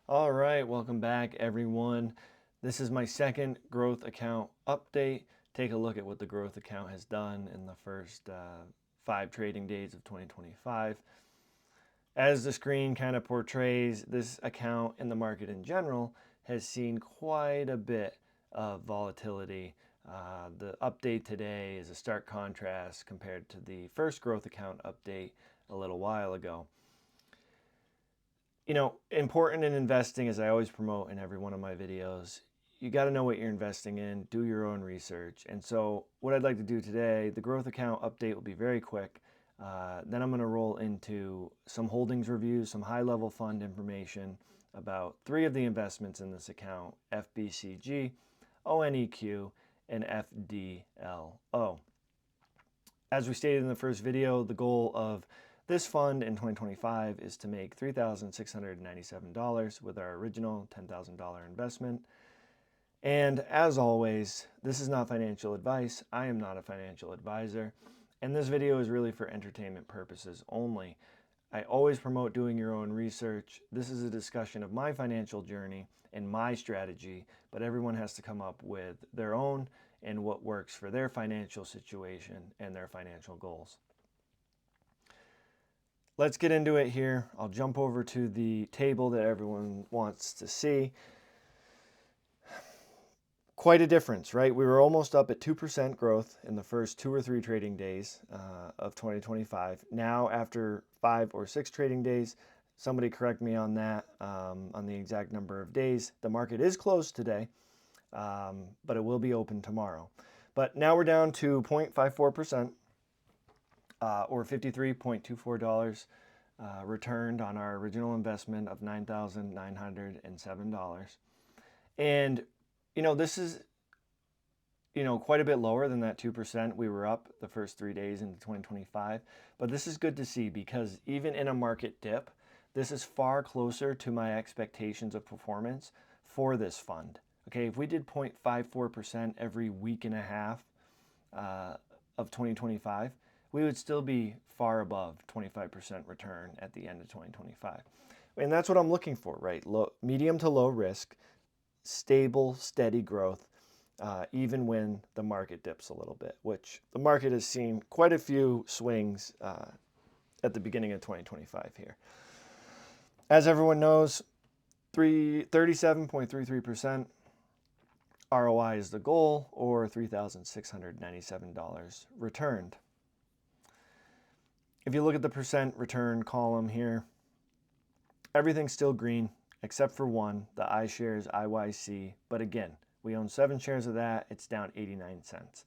All right, welcome back everyone. This is my second growth account update. Take a look at what the growth account has done in the first 5 trading days of 2025. As the screen kind of portrays, this account in the market in general has seen quite a bit of volatility. The update today is a stark contrast compared to the first growth account update a little while ago. Important in investing, as I always promote in every one of my videos, you got to know what you're investing in, do your own research. And so what I'd like to do today, the growth account update will be very quick. Then I'm going to roll into some holdings reviews, some high-level fund information about 3 of the investments in this account: FBCG, ONEQ, and FDLO. As we stated in the first video, the goal of this fund in 2025 is to make $3,697 with our original $10,000 investment. And as always, this is not financial advice. I am not a financial advisor, and this video is really for entertainment purposes only. I always promote doing your own research. This is a discussion of my financial journey and my strategy, but everyone has to come up with their own and what works for their financial situation and their financial goals. Let's get into it here. I'll jump over to the table that everyone wants to see. Quite a difference, right? We were almost up at 2% growth in the first 2 or 3 trading days of 2025. Now, after 5 or 6 trading days, somebody correct me on that, on the exact number of days. The market is closed today, but it will be open tomorrow. But now we're down to 0.54%. Or $53.24 returned on our original investment of $9,907. And, this is, quite a bit lower than that 2% we were up the first 3 days into 2025. But this is good to see because even in a market dip, this is far closer to my expectations of performance for this fund. Okay, if we did 0.54% every week and a half of 2025, we would still be far above 25% return at the end of 2025. And that's what I'm looking for, right? Medium to low risk, stable, steady growth, even when the market dips a little bit, which the market has seen quite a few swings at the beginning of 2025 here. As everyone knows, 37.33% ROI is the goal, or $3,697 returned. If you look at the percent return column here, everything's still green except for one, the iShares IYC. But again, we own 7 shares of that. It's down 89 cents.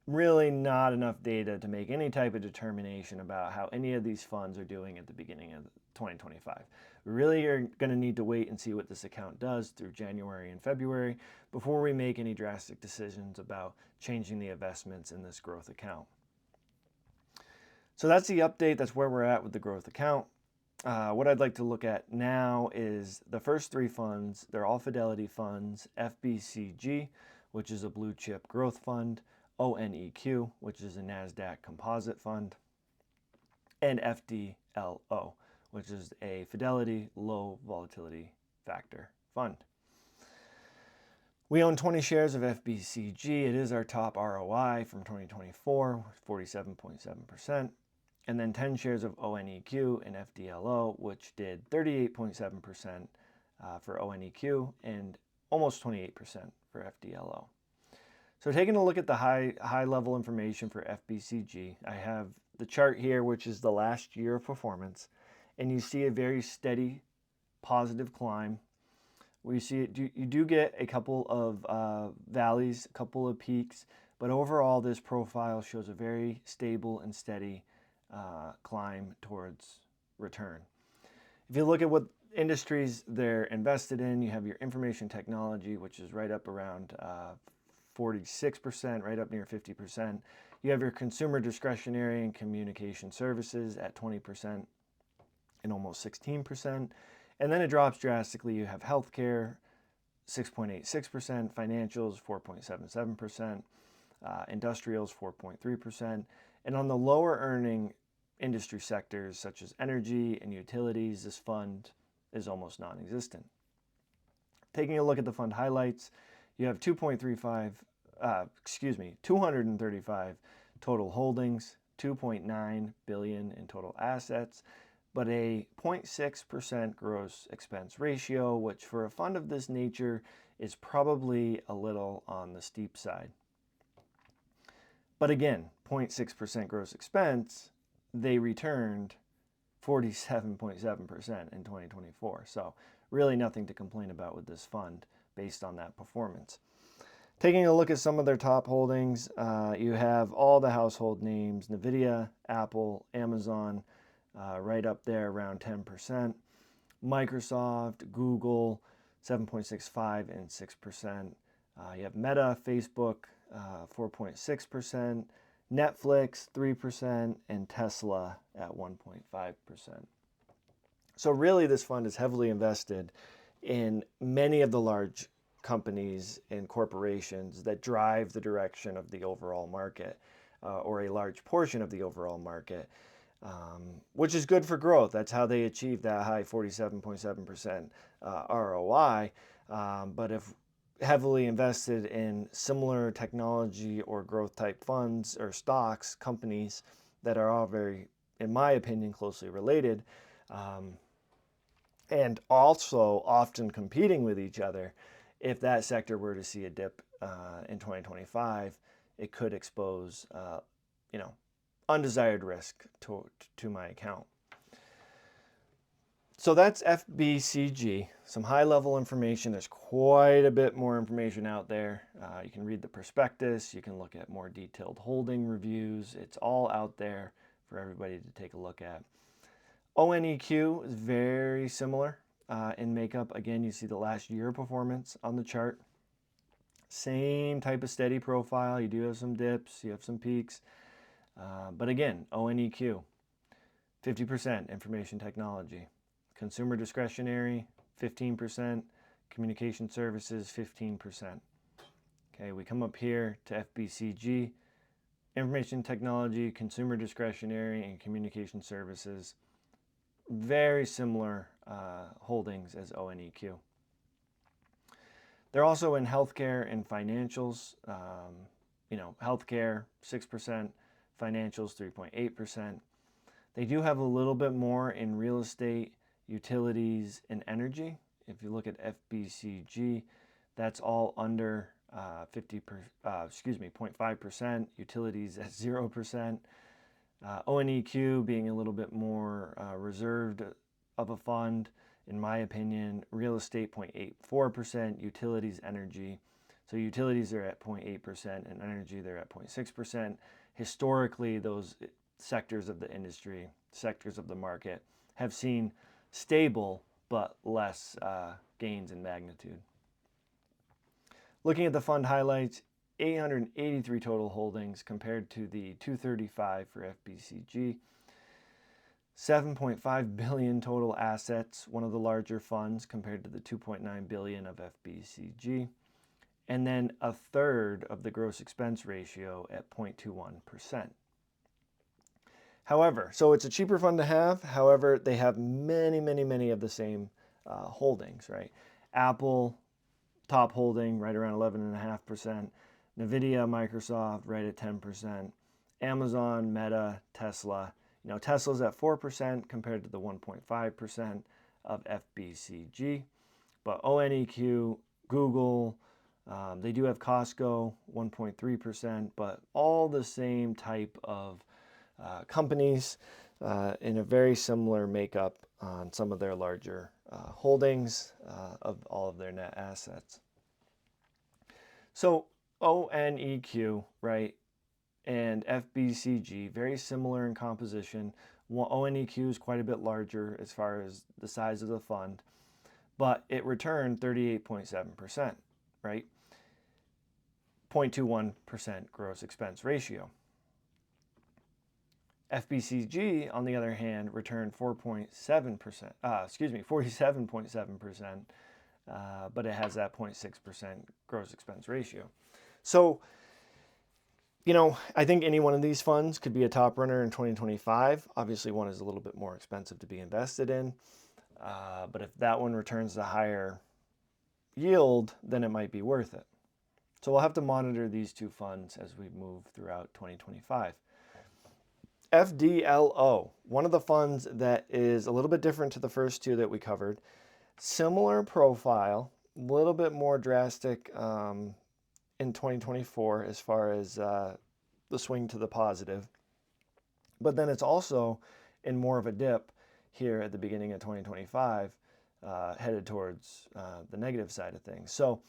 Really not enough data to make any type of determination about how any of these funds are doing at the beginning of 2025. We really are going to need to wait and see what this account does through January and February before we make any drastic decisions about changing the investments in this growth account. So that's the update. That's where we're at with the growth account. What I'd like to look at now is the first 3 funds. They're all Fidelity funds: FBCG, which is a blue chip growth fund; ONEQ, which is a NASDAQ composite fund; and FDLO, which is a Fidelity low volatility factor fund. We own 20 shares of FBCG. It is our top ROI from 2024, 47.7%. And then 10 shares of ONEQ and FDLO, which did 38.7% for ONEQ and almost 28% for FDLO. So taking a look at the high level information for FBCG, I have the chart here, which is the last year of performance, and you see a very steady positive climb. You do get a couple of valleys, a couple of peaks, but overall this profile shows a very stable and steady climb towards return. If you look at what industries they're invested in, you have your information technology, which is right up around 46%, right up near 50%. You have your consumer discretionary and communication services at 20% and almost 16%. And then it drops drastically. You have healthcare, 6.86%, financials, 4.77%, industrials, 4.3%. And on the lower earning industry sectors such as energy and utilities, this fund is almost non-existent. Taking a look at the fund highlights, you have 235 total holdings, 2.9 billion in total assets, but a 0.6% gross expense ratio, which for a fund of this nature is probably a little on the steep side. But again, 0.6% gross expense, they returned 47.7% in 2024. So really nothing to complain about with this fund based on that performance. Taking a look at some of their top holdings, you have all the household names: Nvidia, Apple, Amazon, right up there around 10%. Microsoft, Google, 7.65 and 6%. You have Meta, Facebook, 4.6%, Netflix, 3%, and Tesla at 1.5%. So really this fund is heavily invested in many of the large companies and corporations that drive the direction of the overall market, or a large portion of the overall market, which is good for growth. That's how they achieve that high 47.7% ROI. But if heavily invested in similar technology or growth type funds or stocks, companies that are all very, in my opinion, closely related, and also often competing with each other, if that sector were to see a dip in 2025, it could expose, undesired risk to my account. So that's FBCG, some high-level information. There's quite a bit more information out there. You can read the prospectus. You can look at more detailed holding reviews. It's all out there for everybody to take a look at. ONEQ is very similar in makeup. Again, you see the last year performance on the chart. Same type of steady profile. You do have some dips, you have some peaks. But again, ONEQ, 50% information technology. Consumer discretionary, 15%. Communication services, 15%. Okay, we come up here to FBCG. Information technology, consumer discretionary, and communication services. Very similar holdings as ONEQ. They're also in healthcare and financials. Healthcare, 6%. Financials, 3.8%. They do have a little bit more in real estate, utilities, and energy. If you look at FBCG, that's all under 0.5%. Utilities at 0%. ONEQ being a little bit more reserved of a fund, in my opinion. Real estate 0.84%, utilities, energy. So utilities are at 0.8% and energy they're at 0.6%. Historically, those sectors of the industry, sectors of the market have seen stable but less gains in magnitude. Looking at the fund highlights, 883 total holdings compared to the 235 for FBCG. 7.5 billion total assets, one of the larger funds compared to the 2.9 billion of FBCG. And then a third of the gross expense ratio at 0.21%. However, so it's a cheaper fund to have. However, they have many of the same holdings, right? Apple, top holding, right around 11.5%. Nvidia, Microsoft, right at 10%. Amazon, Meta, Tesla. Tesla's at 4% compared to the 1.5% of FBCG. But ONEQ, Google, they do have Costco, 1.3%, but all the same type of companies in a very similar makeup on some of their larger holdings of all of their net assets. So ONEQ, right, and FBCG, very similar in composition. ONEQ is quite a bit larger as far as the size of the fund, but it returned 38.7%, right? 0.21% gross expense ratio. FBCG, on the other hand, returned 47.7%, but it has that 0.6% gross expense ratio. So, I think any one of these funds could be a top runner in 2025. Obviously, one is a little bit more expensive to be invested in. But if that one returns a higher yield, then it might be worth it. So we'll have to monitor these two funds as we move throughout 2025. FDLO, one of the funds that is a little bit different to the first two that we covered. Similar profile, a little bit more drastic in 2024 as far as the swing to the positive. But then it's also in more of a dip here at the beginning of 2025, headed towards the negative side of things. So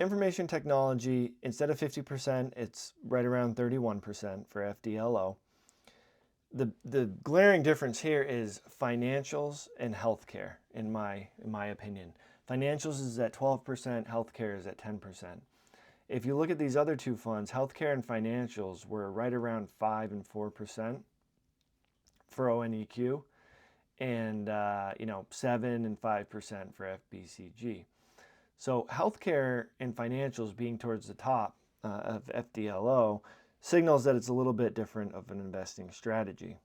information technology, instead of 50%, it's right around 31% for FDLO. The glaring difference here is financials and healthcare, in my opinion. Financials is at 12%, healthcare is at 10%. If you look at these other two funds, healthcare and financials were right around 5 and 4% for ONEQ, and 7 and 5% for FBCG. So healthcare and financials being towards the top of FDLO signals that it's a little bit different of an investing strategy.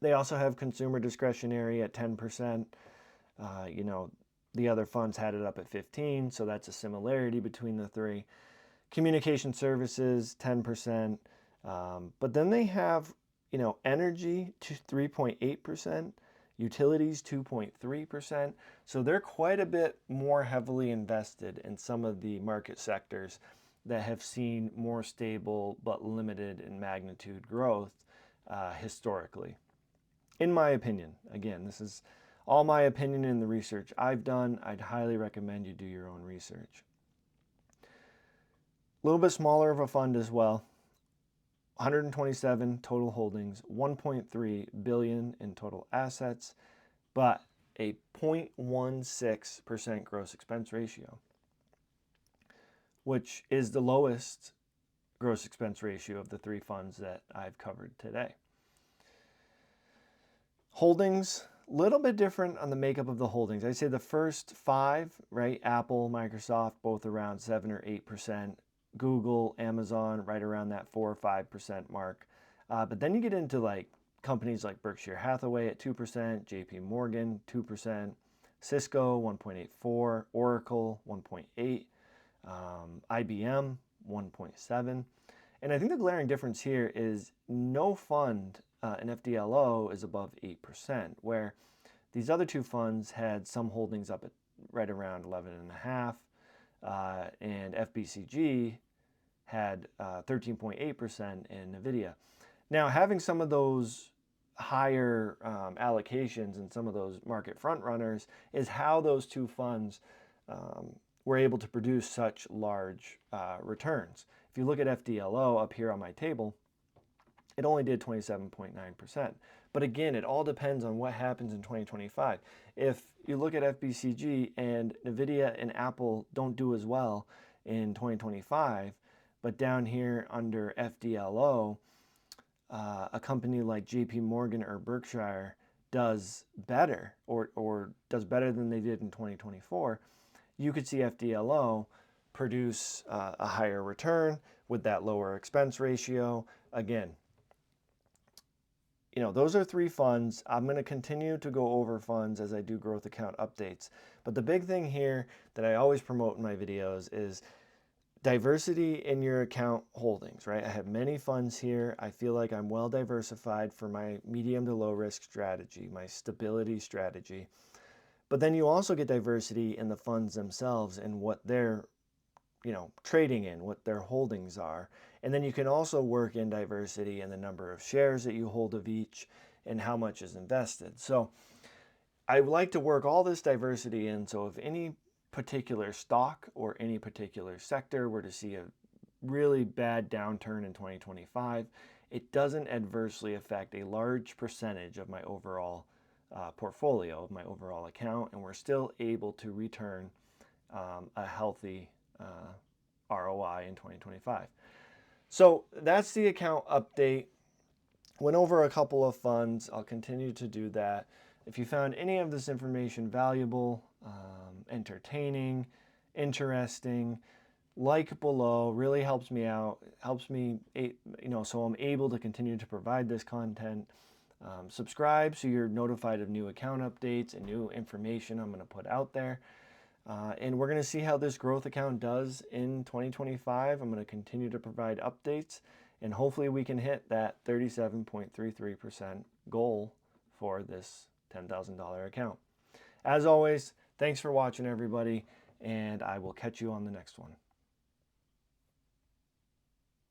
They also have consumer discretionary at 10%. The other funds had it up at 15%, so that's a similarity between the three. Communication services, 10%. But then they have, energy to 3.8%, utilities 2.3%. So they're quite a bit more heavily invested in some of the market sectors that have seen more stable but limited in magnitude growth historically. In my opinion, again, this is all my opinion in the research I've done. I'd highly recommend you do your own research. A little bit smaller of a fund as well. 127 total holdings, 1.3 billion in total assets, but a 0.16% gross expense ratio, which is the lowest gross expense ratio of the three funds that I've covered today. Holdings, a little bit different on the makeup of the holdings. I'd say the first five, right? Apple, Microsoft, both around 7 or 8%. Google, Amazon, right around that 4 or 5% mark. But then you get into like companies like Berkshire Hathaway at 2%, JP Morgan, 2%, Cisco, 1.84%, Oracle, 1.8%, IBM, 1.7%. And I think the glaring difference here is no fund in FDLO is above 8%, where these other two funds had some holdings up at right around 11.5%, and FBCG had 13.8% in NVIDIA. Now, having some of those higher allocations and some of those market front runners is how those two funds were able to produce such large returns. If you look at FDLO up here on my table, it only did 27.9%. But again, it all depends on what happens in 2025. If you look at FBCG and NVIDIA and Apple don't do as well in 2025, but down here under FDLO, a company like JP Morgan or Berkshire does better or does better than they did in 2024, you could see FDLO produce a higher return with that lower expense ratio. Again, those are three funds. I'm going to continue to go over funds as I do growth account updates. But the big thing here that I always promote in my videos is diversity in your account holdings, right? I have many funds here. I feel like I'm well diversified for my medium to low risk strategy, my stability strategy. But then you also get diversity in the funds themselves and what they're trading in, what their holdings are. And then you can also work in diversity in the number of shares that you hold of each and how much is invested. So I like to work all this diversity in. So if any particular stock or any particular sector were to see a really bad downturn in 2025, it doesn't adversely affect a large percentage of my overall portfolio, of my overall account, and we're still able to return a healthy ROI in 2025. So that's the account update. Went over a couple of funds. I'll continue to do that. If you found any of this information valuable, entertaining, interesting, like below, really helps me out, helps me, so I'm able to continue to provide this content. Subscribe so you're notified of new account updates and new information I'm going to put out there. And we're going to see how this growth account does in 2025. I'm going to continue to provide updates, and hopefully we can hit that 37.33% goal for this $10,000 account. As always, thanks for watching, everybody, and I will catch you on the next one.